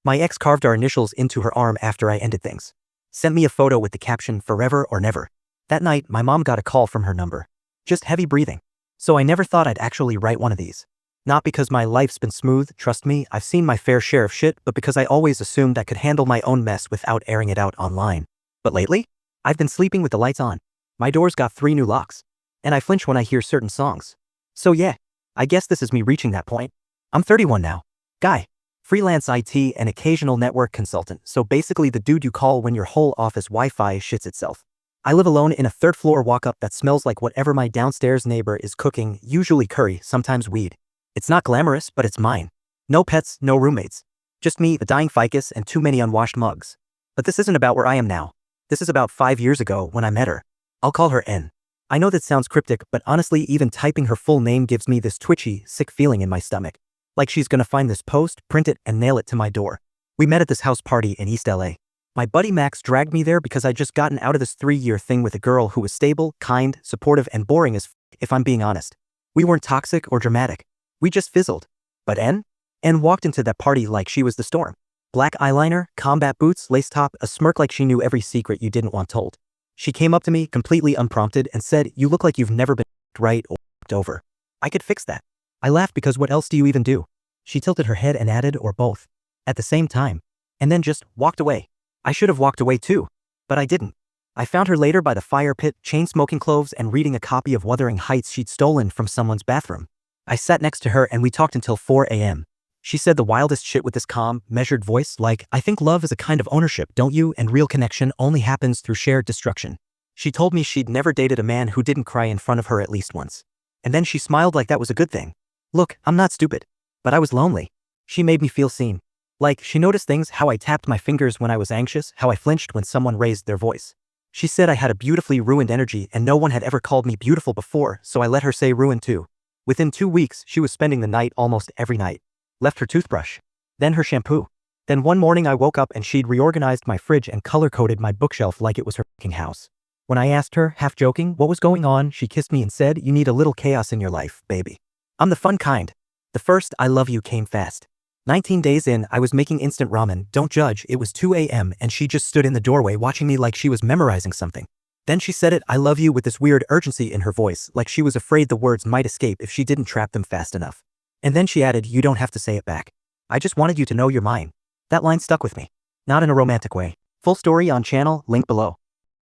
My ex carved our initials into her arm after I ended things. Sent me a photo with the caption, "Forever or Never." That night, my mom got a call from her number. Just heavy breathing. So I never thought I'd actually write one of these. Not because my life's been smooth, trust me, I've seen my fair share of shit, but because I always assumed I could handle my own mess without airing it out online. But lately, I've been sleeping with the lights on. My door's got 3 new locks. And I flinch when I hear certain songs. So yeah, I guess this is me reaching that point. I'm 31 now. Guy. Freelance IT and occasional network consultant, so basically the dude you call when your whole office Wi-Fi shits itself. I live alone in a 3rd floor walk-up that smells like whatever my downstairs neighbor is cooking, usually curry, sometimes weed. It's not glamorous, but it's mine. No pets, no roommates. Just me, a dying ficus, and too many unwashed mugs. But this isn't about where I am now. This is about 5 years ago when I met her. I'll call her N. I know that sounds cryptic, but honestly even typing her full name gives me this twitchy, sick feeling in my stomach. Like she's gonna find this post, print it, and nail it to my door. We met at this house party in East LA. My buddy Max dragged me there because I'd just gotten out of this 3-year thing with a girl who was stable, kind, supportive, and boring as if I'm being honest. We weren't toxic or dramatic. We just fizzled. But N walked into that party like she was the storm. Black eyeliner, combat boots, lace top, a smirk like she knew every secret you didn't want told. She came up to me, completely unprompted, and said, "You look like you've never been right or over. I could fix that." I laughed because what else do you even do? She tilted her head and added, "Or both." At the same time. And then just walked away. I should have walked away too. But I didn't. I found her later by the fire pit, chain-smoking cloves and reading a copy of Wuthering Heights she'd stolen from someone's bathroom. I sat next to her and we talked until 4 a.m. She said the wildest shit with this calm, measured voice like, "I think love is a kind of ownership, don't you? And real connection only happens through shared destruction." She told me she'd never dated a man who didn't cry in front of her at least once. And then she smiled like that was a good thing. Look, I'm not stupid. But I was lonely. She made me feel seen. Like, she noticed things, how I tapped my fingers when I was anxious, how I flinched when someone raised their voice. She said I had a beautifully ruined energy and no one had ever called me beautiful before, so I let her say ruined too. Within 2 weeks, she was spending the night almost every night. Left her toothbrush. Then her shampoo. Then one morning I woke up and she'd reorganized my fridge and color-coded my bookshelf like it was her f***ing house. When I asked her, half joking, what was going on, she kissed me and said, "You need a little chaos in your life, baby. I'm the fun kind." The first "I love you" came fast. 19 days in, I was making instant ramen, don't judge, it was 2 a.m. and she just stood in the doorway watching me like she was memorizing something. Then she said it, "I love you," with this weird urgency in her voice, like she was afraid the words might escape if she didn't trap them fast enough. And then she added, "You don't have to say it back. I just wanted you to know you're mine." That line stuck with me. Not in a romantic way. Full story on channel, link below.